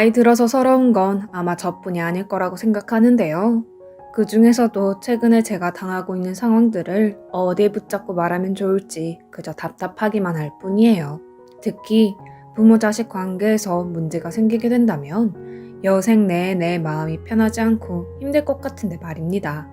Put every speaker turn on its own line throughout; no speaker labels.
나이 들어서 서러운 건 아마 저뿐이 아닐 거라고 생각하는데요. 그 중에서도 최근에 제가 당하고 있는 상황들을 어디에 붙잡고 말하면 좋을지 그저 답답하기만 할 뿐이에요. 특히 부모 자식 관계에서 문제가 생기게 된다면 여생 내내 마음이 편하지 않고 힘들 것 같은데 말입니다.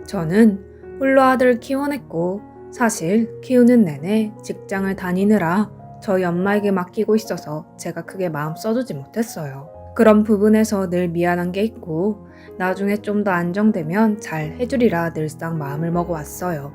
저는 홀로 아들을 키워냈고 사실 키우는 내내 직장을 다니느라 저희 엄마에게 맡기고 있어서 제가 크게 마음 써주지 못했어요. 그런 부분에서 늘 미안한 게 있고 나중에 좀 더 안정되면 잘 해주리라 늘상 마음을 먹어왔어요.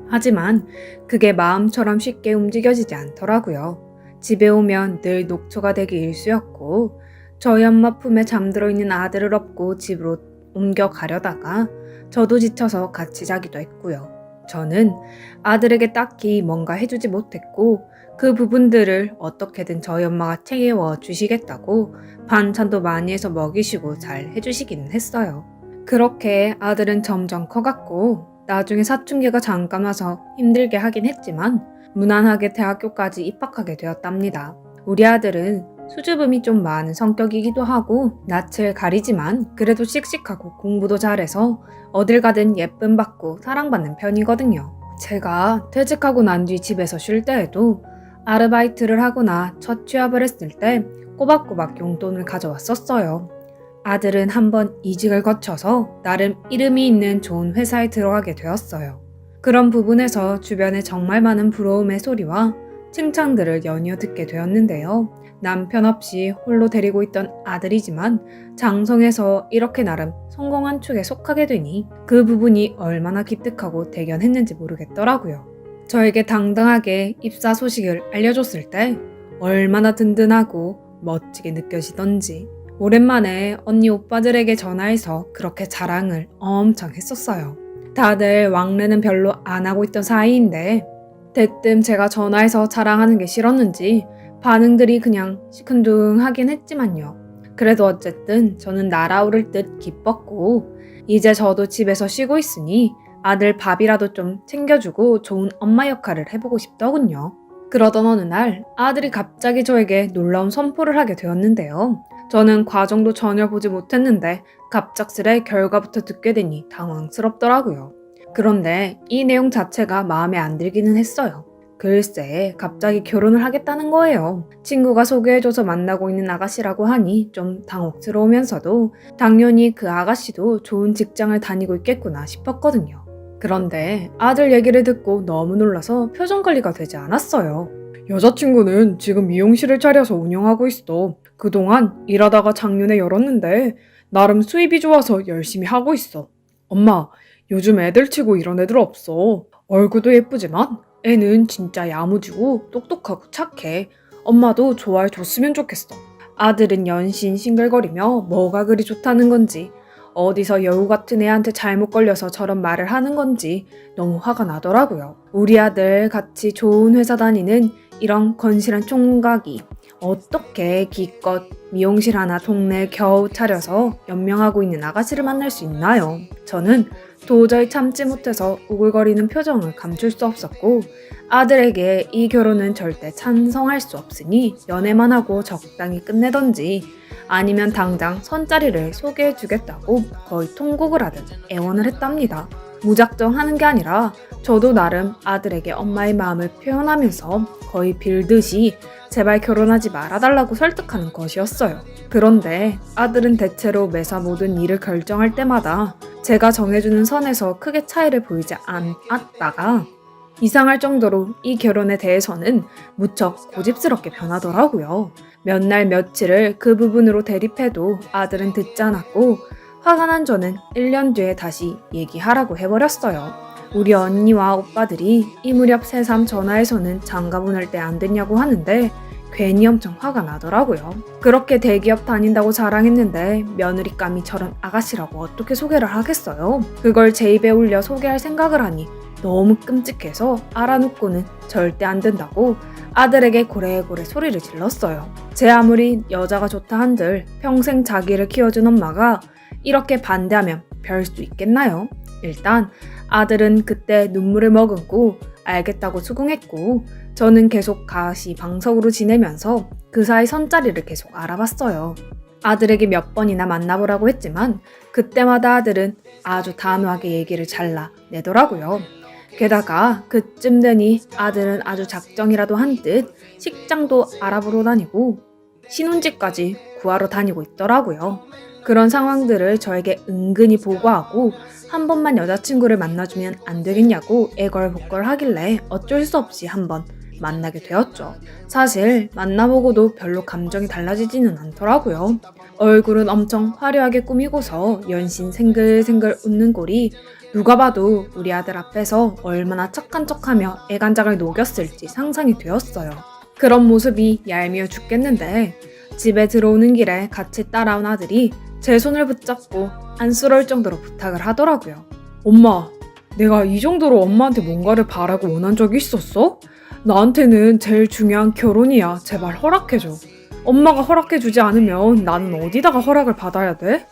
하지만 그게 마음처럼 쉽게 움직여지지 않더라고요. 집에 오면 늘 녹초가 되기 일쑤였고 저희 엄마 품에 잠들어 있는 아들을 업고 집으로 옮겨가려다가 저도 지쳐서 같이 자기도 했고요. 저는 아들에게 딱히 뭔가 해주지 못했고 그 부분들을 어떻게든 저희 엄마가 챙겨 주시겠다고 반찬도 많이 해서 먹이시고 잘 해주시기는 했어요. 그렇게 아들은 점점 커갔고 나중에 사춘기가 잠깐 와서 힘들게 하긴 했지만 무난하게 대학교까지 입학하게 되었답니다. 우리 아들은 수줍음이 좀 많은 성격이기도 하고 낯을 가리지만 그래도 씩씩하고 공부도 잘해서 어딜 가든 예쁨 받고 사랑받는 편이거든요. 제가 퇴직하고 난 뒤 집에서 쉴 때에도 아르바이트를 하거나 첫 취업을 했을 때 꼬박꼬박 용돈을 가져왔었어요. 아들은 한번 이직을 거쳐서 나름 이름이 있는 좋은 회사에 들어가게 되었어요. 그런 부분에서 주변에 정말 많은 부러움의 소리와 칭찬들을 연이어 듣게 되었는데요. 남편 없이 홀로 데리고 있던 아들이지만 장성에서 이렇게 나름 성공한 축에 속하게 되니 그 부분이 얼마나 기특하고 대견했는지 모르겠더라고요. 저에게 당당하게 입사 소식을 알려줬을 때 얼마나 든든하고 멋지게 느껴지던지 오랜만에 언니 오빠들에게 전화해서 그렇게 자랑을 엄청 했었어요. 다들 왕래는 별로 안 하고 있던 사이인데 대뜸 제가 전화해서 자랑하는 게 싫었는지 반응들이 그냥 시큰둥하긴 했지만요. 그래도 어쨌든 저는 날아오를 듯 기뻤고 이제 저도 집에서 쉬고 있으니 아들 밥이라도 좀 챙겨주고 좋은 엄마 역할을 해보고 싶더군요. 그러던 어느 날 아들이 갑자기 저에게 놀라운 선포를 하게 되었는데요. 저는 과정도 전혀 보지 못했는데 갑작스레 결과부터 듣게 되니 당황스럽더라고요. 그런데 이 내용 자체가 마음에 안 들기는 했어요. 글쎄 갑자기 결혼을 하겠다는 거예요. 친구가 소개해줘서 만나고 있는 아가씨라고 하니 좀 당혹스러우면서도 당연히 그 아가씨도 좋은 직장을 다니고 있겠구나 싶었거든요. 그런데 아들 얘기를 듣고 너무 놀라서 표정 관리가 되지 않았어요. 여자친구는 지금 미용실을 차려서 운영하고 있어. 그동안 일하다가 작년에 열었는데 나름 수입이 좋아서 열심히 하고 있어. 엄마, 요즘 애들 치고 이런 애들 없어. 얼굴도 예쁘지만 애는 진짜 야무지고 똑똑하고 착해. 엄마도 좋아해 줬으면 좋겠어. 아들은 연신 싱글거리며 뭐가 그리 좋다는 건지 어디서 여우 같은 애한테 잘못 걸려서 저런 말을 하는 건지 너무 화가 나더라고요. 우리 아들 같이 좋은 회사 다니는 이런 건실한 총각이 어떻게 기껏 미용실 하나 동네에 겨우 차려서 연명하고 있는 아가씨를 만날 수 있나요? 저는 도저히 참지 못해서 우글거리는 표정을 감출 수 없었고 아들에게 이 결혼은 절대 찬성할 수 없으니 연애만 하고 적당히 끝내던지 아니면 당장 선자리를 소개해주겠다고 거의 통곡을 하듯 애원을 했답니다. 무작정 하는 게 아니라 저도 나름 아들에게 엄마의 마음을 표현하면서 거의 빌듯이 제발 결혼하지 말아달라고 설득하는 것이었어요. 그런데 아들은 대체로 매사 모든 일을 결정할 때마다 제가 정해주는 선에서 크게 차이를 보이지 않았다가 이상할 정도로 이 결혼에 대해서는 무척 고집스럽게 변하더라고요. 몇 날 며칠을 그 부분으로 대립해도 아들은 듣지 않았고 화가 난 저는 1년 뒤에 다시 얘기하라고 해버렸어요. 우리 언니와 오빠들이 이 무렵 새삼 전화해서는 장가 보낼 때 안 됐냐고 하는데 괜히 엄청 화가 나더라고요. 그렇게 대기업 다닌다고 자랑했는데 며느리감이 저런 아가씨라고 어떻게 소개를 하겠어요? 그걸 제 입에 올려 소개할 생각을 하니 너무 끔찍해서 알아놓고는 절대 안 된다고 아들에게 고래고래 소리를 질렀어요. 제 아무리 여자가 좋다 한들 평생 자기를 키워준 엄마가 이렇게 반대하면 별 수 있겠나요? 일단 아들은 그때 눈물을 머금고 알겠다고 수긍했고 저는 계속 가시방석으로 지내면서 그 사이 선자리를 계속 알아봤어요. 아들에게 몇 번이나 만나보라고 했지만 그때마다 아들은 아주 단호하게 얘기를 잘라내더라고요. 게다가 그쯤 되니 아들은 아주 작정이라도 한 듯 식장도 알아보러 다니고 신혼집까지 구하러 다니고 있더라고요. 그런 상황들을 저에게 은근히 보고하고 한 번만 여자친구를 만나주면 안 되겠냐고 애걸복걸 하길래 어쩔 수 없이 한번 만나게 되었죠. 사실 만나보고도 별로 감정이 달라지지는 않더라고요. 얼굴은 엄청 화려하게 꾸미고서 연신 생글생글 웃는 꼴이 누가 봐도 우리 아들 앞에서 얼마나 착한 척하며 애간장을 녹였을지 상상이 되었어요. 그런 모습이 얄미워 죽겠는데 집에 들어오는 길에 같이 따라온 아들이 제 손을 붙잡고 안쓰러울 정도로 부탁을 하더라고요. 엄마, 내가 이 정도로 엄마한테 뭔가를 바라고 원한 적이 있었어? 나한테는 제일 중요한 결혼이야. 제발 허락해줘. 엄마가 허락해주지 않으면 나는 어디다가 허락을 받아야 돼?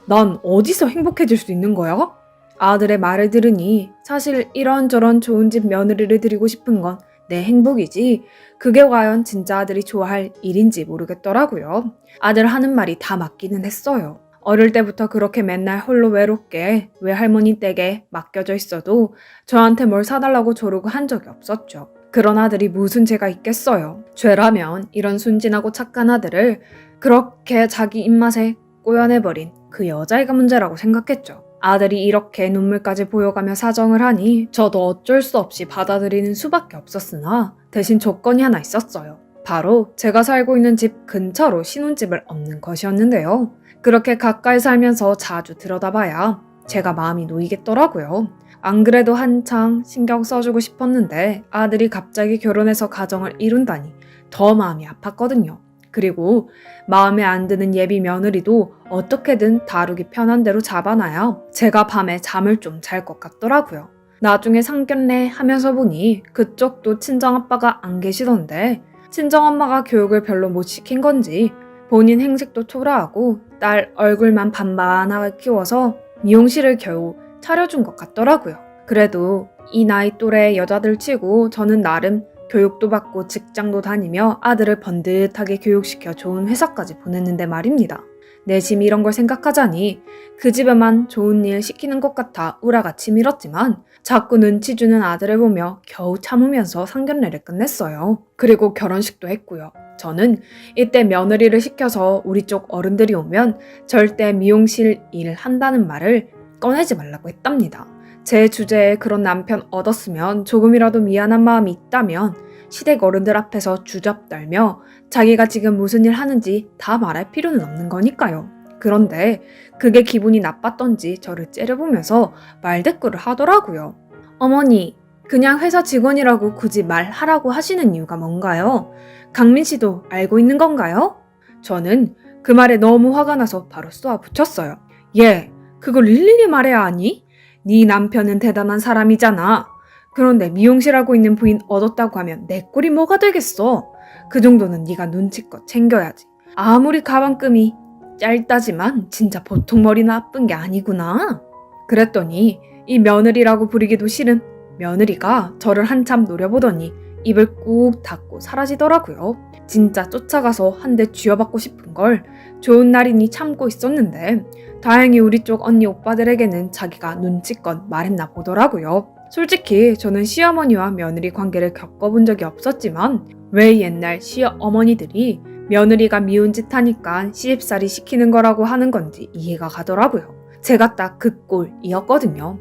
난 어디서 행복해질 수 있는 거야? 아들의 말을 들으니 사실 이런저런 좋은 집 며느리를 드리고 싶은 건 내 행복이지 그게 과연 진짜 아들이 좋아할 일인지 모르겠더라고요. 아들 하는 말이 다 맞기는 했어요. 어릴 때부터 그렇게 맨날 홀로 외롭게 외할머니 댁에 맡겨져 있어도 저한테 뭘 사달라고 조르고 한 적이 없었죠. 그런 아들이 무슨 죄가 있겠어요. 죄라면 이런 순진하고 착한 아들을 그렇게 자기 입맛에 꼬여내버린 그 여자애가 문제라고 생각했죠. 아들이 이렇게 눈물까지 보여가며 사정을 하니 저도 어쩔 수 없이 받아들이는 수밖에 없었으나 대신 조건이 하나 있었어요. 바로 제가 살고 있는 집 근처로 신혼집을 얻는 것이었는데요. 그렇게 가까이 살면서 자주 들여다봐야 제가 마음이 놓이겠더라고요. 안 그래도 한창 신경 써주고 싶었는데 아들이 갑자기 결혼해서 가정을 이룬다니 더 마음이 아팠거든요. 그리고 마음에 안 드는 예비 며느리도 어떻게든 다루기 편한 대로 잡아놔야 제가 밤에 잠을 좀 잘 것 같더라고요. 나중에 상견례 하면서 보니 그쪽도 친정아빠가 안 계시던데 친정엄마가 교육을 별로 못 시킨 건지 본인 행색도 초라하고 딸 얼굴만 반반하게 키워서 미용실을 겨우 차려준 것 같더라고요. 그래도 이 나이 또래 여자들 치고 저는 나름 교육도 받고 직장도 다니며 아들을 번듯하게 교육시켜 좋은 회사까지 보냈는데 말입니다. 내심 이런 걸 생각하자니 그 집에만 좋은 일 시키는 것 같아 우라가 치밀었지만 자꾸 눈치 주는 아들을 보며 겨우 참으면서 상견례를 끝냈어요. 그리고 결혼식도 했고요. 저는 이때 며느리를 시켜서 우리 쪽 어른들이 오면 절대 미용실 일 한다는 말을 꺼내지 말라고 했답니다. 제 주제에 그런 남편 얻었으면 조금이라도 미안한 마음이 있다면 시댁 어른들 앞에서 주접 떨며 자기가 지금 무슨 일 하는지 다 말할 필요는 없는 거니까요. 그런데 그게 기분이 나빴던지 저를 째려보면서 말대꾸를 하더라고요. 어머니, 그냥 회사 직원이라고 굳이 말하라고 하시는 이유가 뭔가요? 강민 씨도 알고 있는 건가요? 저는 그 말에 너무 화가 나서 바로 쏘아 붙였어요. 예, 그걸 일일이 말해야 하니? 네 남편은 대단한 사람이잖아. 그런데 미용실 하고 있는 부인 얻었다고 하면 내 꼴이 뭐가 되겠어? 그 정도는 네가 눈치껏 챙겨야지. 아무리 가방끈이 짧다지만 진짜 보통 머리 나쁜 게 아니구나. 그랬더니 이 며느리라고 부리기도 싫은 며느리가 저를 한참 노려보더니 입을 꾹 닫고 사라지더라고요. 진짜 쫓아가서 한 대 쥐어받고 싶은 걸 좋은 날이니 참고 있었는데 다행히 우리 쪽 언니 오빠들에게는 자기가 눈치껏 말했나 보더라고요. 솔직히 저는 시어머니와 며느리 관계를 겪어본 적이 없었지만 왜 옛날 시어머니들이 며느리가 미운 짓 하니까 시집살이 시키는 거라고 하는 건지 이해가 가더라고요. 제가 딱 그 꼴이었거든요.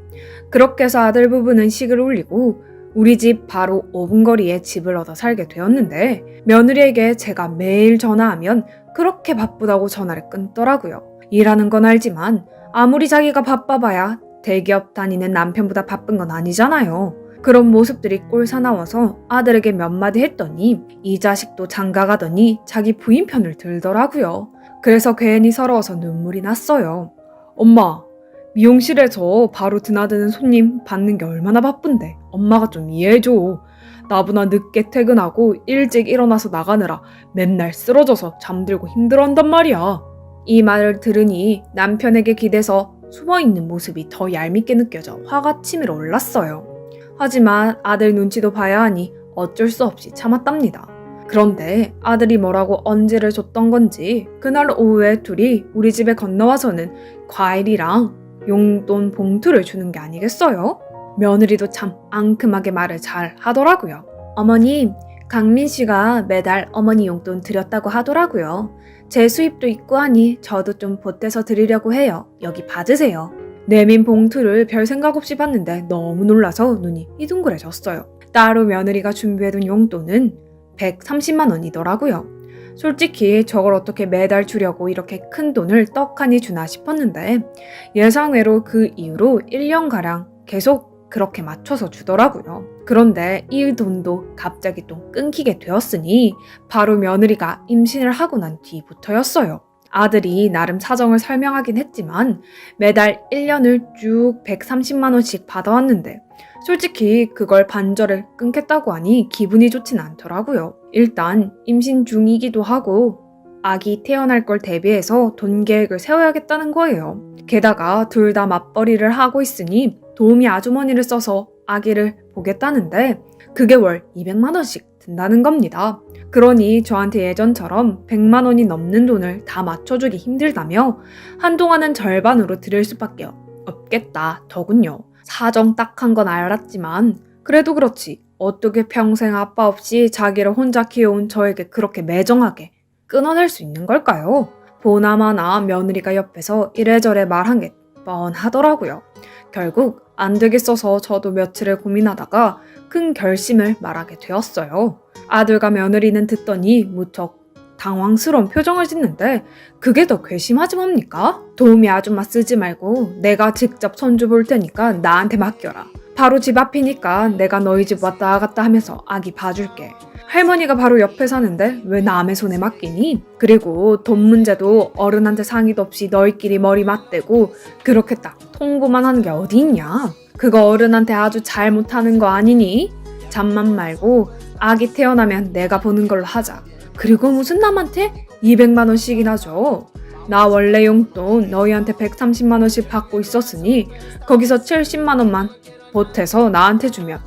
그렇게 해서 아들 부부는 식을 올리고 우리 집 바로 5분 거리에 집을 얻어 살게 되었는데 며느리에게 제가 매일 전화하면 그렇게 바쁘다고 전화를 끊더라고요. 일하는 건 알지만 아무리 자기가 바빠봐야 대기업 다니는 남편보다 바쁜 건 아니잖아요. 그런 모습들이 꼴사나워서 아들에게 몇 마디 했더니 이 자식도 장가가더니 자기 부인 편을 들더라고요. 그래서 괜히 서러워서 눈물이 났어요. 엄마, 미용실에서 바로 드나드는 손님 받는 게 얼마나 바쁜데 엄마가 좀 이해해줘. 나보다 늦게 퇴근하고 일찍 일어나서 나가느라 맨날 쓰러져서 잠들고 힘들어한단 말이야. 이 말을 들으니 남편에게 기대서 숨어있는 모습이 더 얄밉게 느껴져 화가 치밀어 올랐어요. 하지만 아들 눈치도 봐야 하니 어쩔 수 없이 참았답니다. 그런데 아들이 뭐라고 언지를 줬던 건지 그날 오후에 둘이 우리 집에 건너와서는 과일이랑 용돈 봉투를 주는 게 아니겠어요? 며느리도 참 앙큼하게 말을 잘 하더라고요. 어머님, 강민 씨가 매달 어머니 용돈 드렸다고 하더라고요. 제 수입도 있고 하니 저도 좀 보태서 드리려고 해요. 여기 받으세요. 내민 봉투를 별 생각 없이 봤는데 너무 놀라서 눈이 휘둥그레졌어요. 따로 며느리가 준비해둔 용돈은 130만 원이더라고요. 솔직히 저걸 어떻게 매달 주려고 이렇게 큰 돈을 떡하니 주나 싶었는데 예상외로 그 이후로 1년가량 계속 그렇게 맞춰서 주더라고요. 그런데 이 돈도 갑자기 또 끊기게 되었으니 바로 며느리가 임신을 하고 난 뒤부터였어요. 아들이 나름 사정을 설명하긴 했지만 매달 1년을 쭉 130만 원씩 받아왔는데 솔직히 그걸 반절을 끊겠다고 하니 기분이 좋진 않더라고요. 일단 임신 중이기도 하고 아기 태어날 걸 대비해서 돈 계획을 세워야겠다는 거예요. 게다가 둘 다 맞벌이를 하고 있으니 도우미 아주머니를 써서 아기를 보겠다는데 그게 월 200만 원씩 든다는 겁니다. 그러니 저한테 예전처럼 100만 원이 넘는 돈을 다 맞춰주기 힘들다며 한동안은 절반으로 드릴 수밖에 없겠다 더군요. 사정 딱한 건 알았지만 그래도 그렇지 어떻게 평생 아빠 없이 자기를 혼자 키워온 저에게 그렇게 매정하게 끊어낼 수 있는 걸까요? 보나마나 며느리가 옆에서 이래저래 말한 게 뻔하더라고요. 결국 안 되겠어서 저도 며칠을 고민하다가 큰 결심을 말하게 되었어요. 아들과 며느리는 듣더니 무척 당황스러운 표정을 짓는데 그게 더 괘씸하지 뭡니까? 도우미 아줌마 쓰지 말고 내가 직접 손주 볼 테니까 나한테 맡겨라. 바로 집 앞이니까 내가 너희 집 왔다 갔다 하면서 아기 봐줄게. 할머니가 바로 옆에 사는데 왜 남의 손에 맡기니? 그리고 돈 문제도 어른한테 상의도 없이 너희끼리 머리 맞대고 그렇게 딱 통보만 하는 게 어디 있냐? 그거 어른한테 아주 잘못하는 거 아니니? 잠만 말고 아기 태어나면 내가 보는 걸로 하자. 그리고 무슨 남한테 200만 원씩이나 줘. 나 원래 용돈 너희한테 130만 원씩 받고 있었으니 거기서 70만 원만 보태서 나한테 주면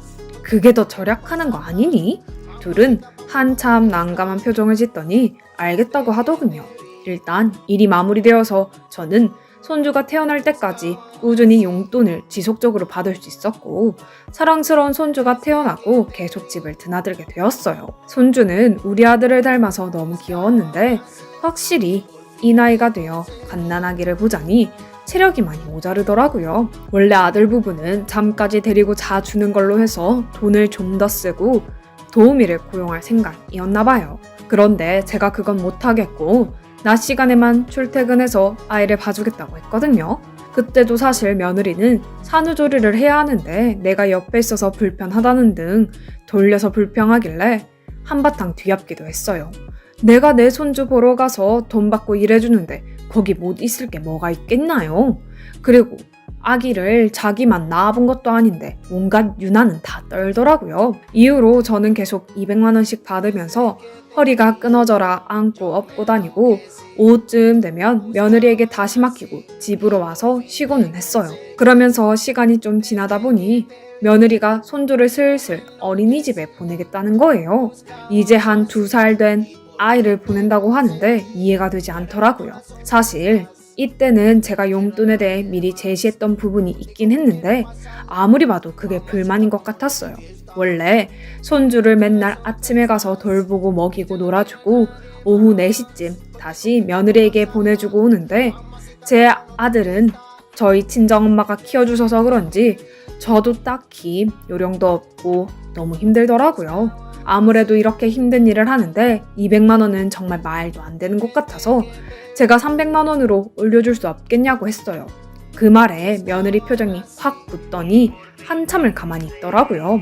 그게 더 절약하는 거 아니니? 둘은 한참 난감한 표정을 짓더니 알겠다고 하더군요. 일단 일이 마무리되어서 저는 손주가 태어날 때까지 꾸준히 용돈을 지속적으로 받을 수 있었고 사랑스러운 손주가 태어나고 계속 집을 드나들게 되었어요. 손주는 우리 아들을 닮아서 너무 귀여웠는데 확실히 이 나이가 되어 갓난아기를 보자니 체력이 많이 모자르더라고요. 원래 아들 부부는 잠까지 데리고 자주는 걸로 해서 돈을 좀 더 쓰고 도우미를 고용할 생각이었나 봐요. 그런데 제가 그건 못하겠고 낮 시간에만 출퇴근해서 아이를 봐주겠다고 했거든요. 그때도 사실 며느리는 산후조리를 해야 하는데 내가 옆에 있어서 불편하다는 등 돌려서 불평하길래 한바탕 뒤엎기도 했어요. 내가 내 손주 보러 가서 돈 받고 일해주는데 거기 못 있을 게 뭐가 있겠나요? 그리고 아기를 자기만 낳아본 것도 아닌데 온갖 유난은 다 떨더라고요. 이후로 저는 계속 200만 원씩 받으면서 허리가 끊어져라 안고 업고 다니고 오후쯤 되면 며느리에게 다시 맡기고 집으로 와서 쉬고는 했어요. 그러면서 시간이 좀 지나다 보니 며느리가 손주를 슬슬 어린이집에 보내겠다는 거예요. 이제 한 2살 된 아이를 보낸다고 하는데 이해가 되지 않더라고요. 사실 이때는 제가 용돈에 대해 미리 제시했던 부분이 있긴 했는데 아무리 봐도 그게 불만인 것 같았어요. 원래 손주를 맨날 아침에 가서 돌보고 먹이고 놀아주고 오후 4시쯤 다시 며느리에게 보내주고 오는데 제 아들은 저희 친정엄마가 키워주셔서 그런지 저도 딱히 요령도 없고 너무 힘들더라고요. 아무래도 이렇게 힘든 일을 하는데 200만 원은 정말 말도 안 되는 것 같아서 제가 300만 원으로 올려줄 수 없겠냐고 했어요. 그 말에 며느리 표정이 확 굳더니 한참을 가만히 있더라고요.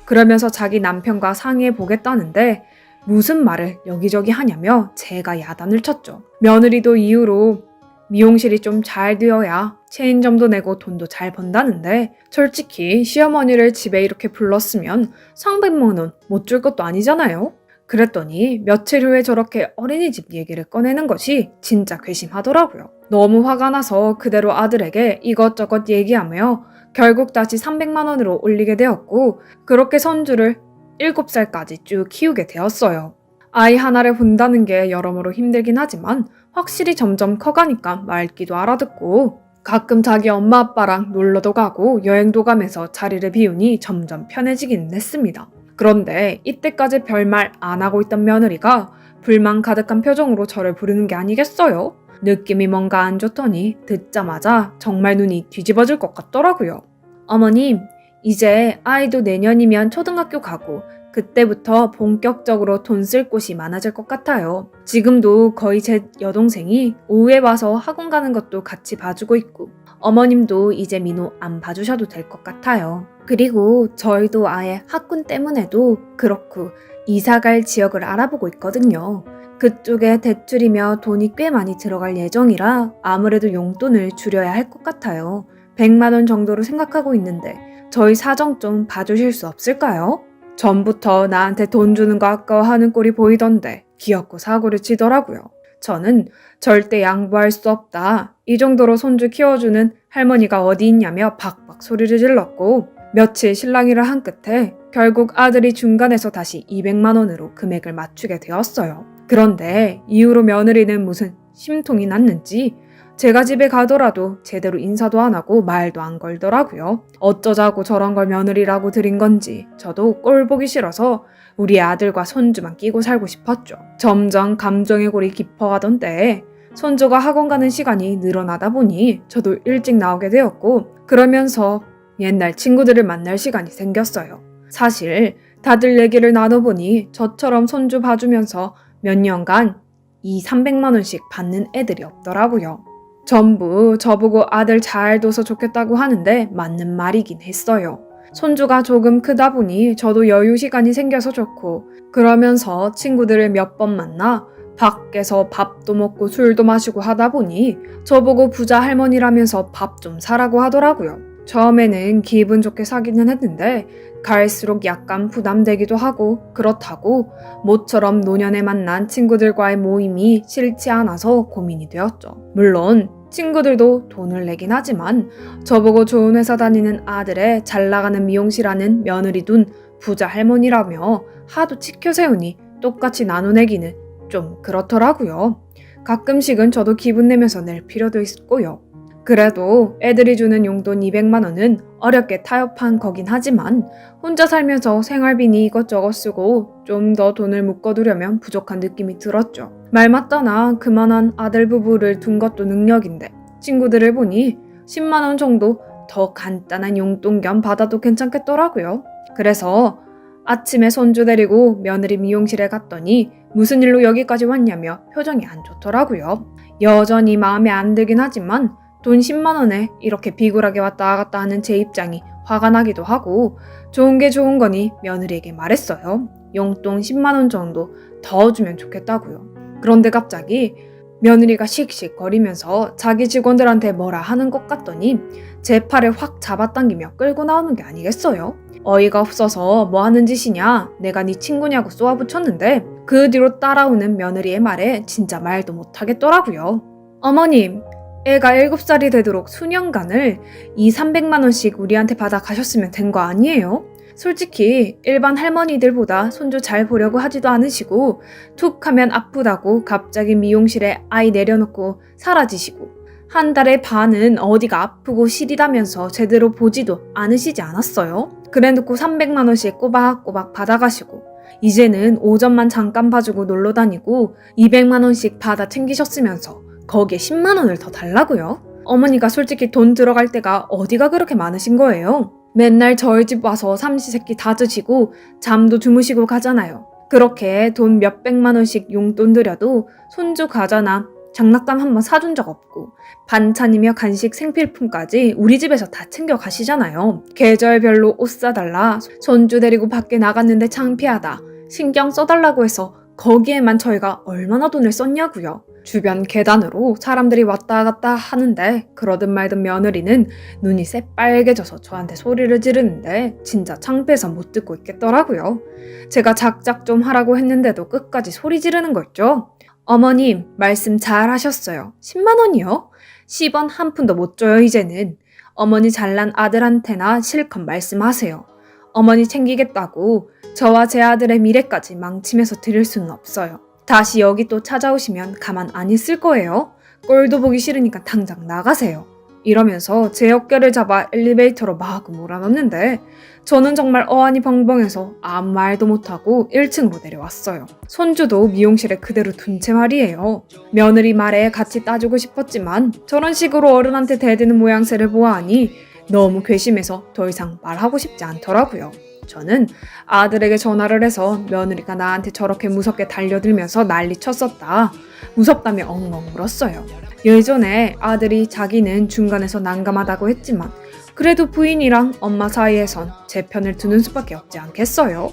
그러면서 자기 남편과 상의해 보겠다는데 무슨 말을 여기저기 하냐며 제가 야단을 쳤죠. 며느리도 이후로 미용실이 좀 잘 되어야 체인점도 내고 돈도 잘 번다는데 솔직히 시어머니를 집에 이렇게 불렀으면 300만 원 못 줄 것도 아니잖아요. 그랬더니 며칠 후에 저렇게 어린이집 얘기를 꺼내는 것이 진짜 괘씸하더라고요. 너무 화가 나서 그대로 아들에게 이것저것 얘기하며 결국 다시 300만 원으로 올리게 되었고 그렇게 손주를 7살까지 쭉 키우게 되었어요. 아이 하나를 본다는 게 여러모로 힘들긴 하지만 확실히 점점 커가니까 말귀도 알아듣고 가끔 자기 엄마 아빠랑 놀러도 가고 여행도 가면서 자리를 비우니 점점 편해지기는 했습니다. 그런데 이때까지 별말 안 하고 있던 며느리가 불만 가득한 표정으로 저를 부르는 게 아니겠어요? 느낌이 뭔가 안 좋더니 듣자마자 정말 눈이 뒤집어질 것 같더라고요. 어머님, 이제 아이도 내년이면 초등학교 가고 그때부터 본격적으로 돈 쓸 곳이 많아질 것 같아요. 지금도 거의 제 여동생이 오후에 와서 학원 가는 것도 같이 봐주고 있고 어머님도 이제 민호 안 봐주셔도 될 것 같아요. 그리고 저희도 아예 학군 때문에도 그렇고 이사 갈 지역을 알아보고 있거든요. 그쪽에 대출이며 돈이 꽤 많이 들어갈 예정이라 아무래도 용돈을 줄여야 할 것 같아요. 100만 원 정도로 생각하고 있는데 저희 사정 좀 봐주실 수 없을까요? 전부터 나한테 돈 주는 거 아까워하는 꼴이 보이던데 귀엽고 사고를 치더라고요. 저는 절대 양보할 수 없다. 이 정도로 손주 키워주는 할머니가 어디 있냐며 박박 소리를 질렀고 며칠 실랑이를 한 끝에 결국 아들이 중간에서 다시 200만 원으로 금액을 맞추게 되었어요. 그런데 이후로 며느리는 무슨 심통이 났는지 제가 집에 가더라도 제대로 인사도 안 하고 말도 안 걸더라고요. 어쩌자고 저런 걸 며느리라고 드린 건지 저도 꼴 보기 싫어서 우리 아들과 손주만 끼고 살고 싶었죠. 점점 감정의 골이 깊어가던 때에 손주가 학원 가는 시간이 늘어나다 보니 저도 일찍 나오게 되었고 그러면서 옛날 친구들을 만날 시간이 생겼어요. 사실 다들 얘기를 나눠보니 저처럼 손주 봐주면서 몇 년간 300만 원씩 받는 애들이 없더라고요. 전부 저보고 아들 잘 둬서 좋겠다고 하는데 맞는 말이긴 했어요. 손주가 조금 크다 보니 저도 여유 시간이 생겨서 좋고 그러면서 친구들을 몇 번 만나 밖에서 밥도 먹고 술도 마시고 하다 보니 저보고 부자 할머니라면서 밥 좀 사라고 하더라고요. 처음에는 기분 좋게 사기는 했는데 갈수록 약간 부담되기도 하고 그렇다고 모처럼 노년에 만난 친구들과의 모임이 싫지 않아서 고민이 되었죠. 물론 친구들도 돈을 내긴 하지만 저보고 좋은 회사 다니는 아들의 잘 나가는 미용실하는 며느리 둔 부자 할머니라며 하도 치켜 세우니 똑같이 나눠내기는 좀 그렇더라고요. 가끔씩은 저도 기분 내면서 낼 필요도 있고요. 그래도 애들이 주는 용돈 200만 원은 어렵게 타협한 거긴 하지만 혼자 살면서 생활비니 이것저것 쓰고 좀 더 돈을 묶어두려면 부족한 느낌이 들었죠. 말 맞다나 그만한 아들 부부를 둔 것도 능력인데 친구들을 보니 10만 원 정도 더 간단한 용돈 겸 받아도 괜찮겠더라고요. 그래서 아침에 손주 데리고 며느리 미용실에 갔더니 무슨 일로 여기까지 왔냐며 표정이 안 좋더라고요. 여전히 마음에 안 들긴 하지만 돈 10만 원에 이렇게 비굴하게 왔다 갔다 하는 제 입장이 화가 나기도 하고 좋은 게 좋은 거니 며느리에게 말했어요. 용돈 10만 원 정도 더 주면 좋겠다고요. 그런데 갑자기 며느리가 씩씩거리면서 자기 직원들한테 뭐라 하는 것 같더니 제 팔을 확 잡아당기며 끌고 나오는 게 아니겠어요? 어이가 없어서 뭐 하는 짓이냐? 내가 네 친구냐고 쏘아붙였는데 그 뒤로 따라오는 며느리의 말에 진짜 말도 못하겠더라고요. 어머님, 애가 7살이 되도록 수년간을 300만 원씩 우리한테 받아 가셨으면 된 거 아니에요? 솔직히 일반 할머니들보다 손주 잘 보려고 하지도 않으시고 툭 하면 아프다고 갑자기 미용실에 아이 내려놓고 사라지시고 한 달에 반은 어디가 아프고 시리다면서 제대로 보지도 않으시지 않았어요? 그래놓고 300만 원씩 꼬박꼬박 받아가시고 이제는 오전만 잠깐 봐주고 놀러 다니고 200만 원씩 받아 챙기셨으면서 거기에 10만 원을 더 달라고요? 어머니가 솔직히 돈 들어갈 때가 어디가 그렇게 많으신 거예요? 맨날 저희 집 와서 삼시세끼 다 드시고 잠도 주무시고 가잖아요. 그렇게 돈 몇백만 원씩 용돈 들여도 손주 과자나 장난감 한번 사준 적 없고 반찬이며 간식 생필품까지 우리 집에서 다 챙겨 가시잖아요. 계절별로 옷 사달라, 손주 데리고 밖에 나갔는데 창피하다, 신경 써달라고 해서 거기에만 저희가 얼마나 돈을 썼냐고요. 주변 계단으로 사람들이 왔다 갔다 하는데 그러든 말든 며느리는 눈이 새빨개져서 저한테 소리를 지르는데 진짜 창피해서 못 듣고 있겠더라고요. 제가 작작 좀 하라고 했는데도 끝까지 소리 지르는 거 있죠? 어머님, 말씀 잘 하셨어요. 10만 원이요? 10원 한 푼도 못 줘요 이제는. 어머니 잘난 아들한테나 실컷 말씀하세요. 어머니 챙기겠다고 저와 제 아들의 미래까지 망치면서 드릴 수는 없어요. 다시 여기 또 찾아오시면 가만 안 있을 거예요. 꼴도 보기 싫으니까 당장 나가세요. 이러면서 제 어깨를 잡아 엘리베이터로 막 몰아넣는데 저는 정말 어안이 벙벙해서 아무 말도 못하고 1층으로 내려왔어요. 손주도 미용실에 그대로 둔 채 말이에요. 며느리 말에 같이 따주고 싶었지만 저런 식으로 어른한테 대드는 모양새를 보아하니 너무 괘씸해서 더 이상 말하고 싶지 않더라고요. 저는 아들에게 전화를 해서 며느리가 나한테 저렇게 무섭게 달려들면서 난리쳤었다. 무섭다며 엉엉 울었어요. 예전에 아들이 자기는 중간에서 난감하다고 했지만 그래도 부인이랑 엄마 사이에선 제 편을 두는 수밖에 없지 않겠어요?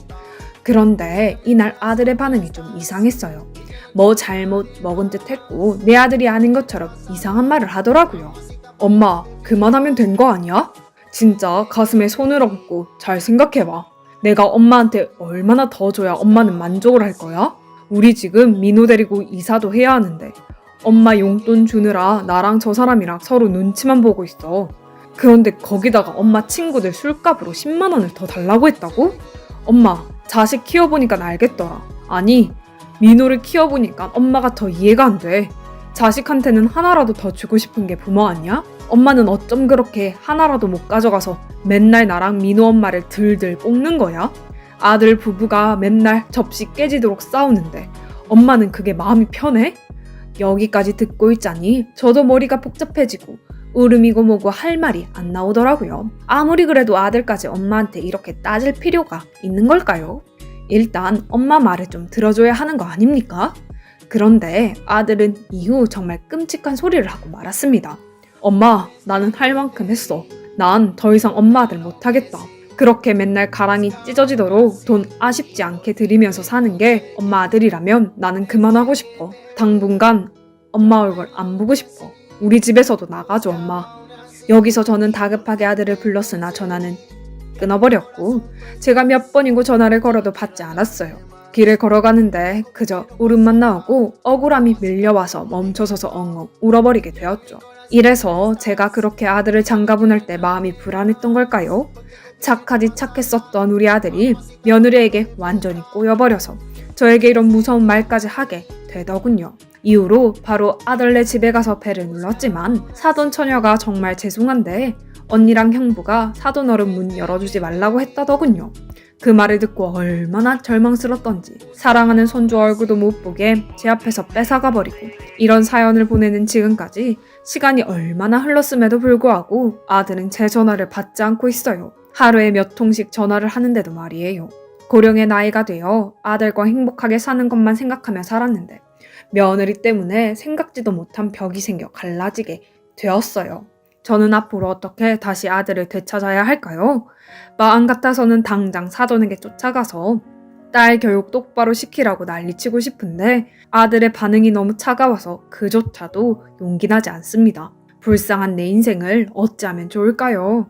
그런데 이날 아들의 반응이 좀 이상했어요. 뭐 잘못 먹은 듯 했고 내 아들이 아닌 것처럼 이상한 말을 하더라고요. 엄마, 그만하면 된 거 아니야? 진짜 가슴에 손을 얹고 잘 생각해봐. 내가 엄마한테 얼마나 더 줘야 엄마는 만족을 할 거야? 우리 지금 민호 데리고 이사도 해야 하는데 엄마 용돈 주느라 나랑 저 사람이랑 서로 눈치만 보고 있어. 그런데 거기다가 엄마 친구들 술값으로 10만 원을 더 달라고 했다고? 엄마, 자식 키워보니까 알겠더라. 아니, 민호를 키워보니까 엄마가 더 이해가 안 돼. 자식한테는 하나라도 더 주고 싶은 게 부모 아니야? 엄마는 어쩜 그렇게 하나라도 못 가져가서 맨날 나랑 민호 엄마를 들들 볶는 거야? 아들 부부가 맨날 접시 깨지도록 싸우는데 엄마는 그게 마음이 편해? 여기까지 듣고 있자니 저도 머리가 복잡해지고 울음이고 뭐고 할 말이 안 나오더라고요. 아무리 그래도 아들까지 엄마한테 이렇게 따질 필요가 있는 걸까요? 일단 엄마 말을 좀 들어줘야 하는 거 아닙니까? 그런데 아들은 이후 정말 끔찍한 소리를 하고 말았습니다. 엄마, 나는 할 만큼 했어. 난 더 이상 엄마 아들 못하겠다. 그렇게 맨날 가랑이 찢어지도록 돈 아쉽지 않게 들이면서 사는 게 엄마 아들이라면 나는 그만하고 싶어. 당분간 엄마 얼굴 안 보고 싶어. 우리 집에서도 나가줘, 엄마. 여기서 저는 다급하게 아들을 불렀으나 전화는 끊어버렸고 제가 몇 번이고 전화를 걸어도 받지 않았어요. 길을 걸어가는데 그저 울음만 나오고 억울함이 밀려와서 멈춰서서 엉엉 울어버리게 되었죠. 이래서 제가 그렇게 아들을 장가보낼 때 마음이 불안했던 걸까요? 착하디 착했었던 우리 아들이 며느리에게 완전히 꼬여버려서 저에게 이런 무서운 말까지 하게 되더군요. 이후로 바로 아들네 집에 가서 배를 눌렀지만 사돈 처녀가 정말 죄송한데 언니랑 형부가 사돈 어른 문 열어주지 말라고 했다더군요. 그 말을 듣고 얼마나 절망스럽던지 사랑하는 손주 얼굴도 못 보게 제 앞에서 뺏어가 버리고 이런 사연을 보내는 지금까지 시간이 얼마나 흘렀음에도 불구하고 아들은 제 전화를 받지 않고 있어요. 하루에 몇 통씩 전화를 하는데도 말이에요. 고령의 나이가 되어 아들과 행복하게 사는 것만 생각하며 살았는데 며느리 때문에 생각지도 못한 벽이 생겨 갈라지게 되었어요. 저는 앞으로 어떻게 다시 아들을 되찾아야 할까요? 마음 같아서는 당장 사돈에게 쫓아가서 딸 교육 똑바로 시키라고 난리치고 싶은데 아들의 반응이 너무 차가워서 그조차도 용기 나지 않습니다. 불쌍한 내 인생을 어찌하면 좋을까요?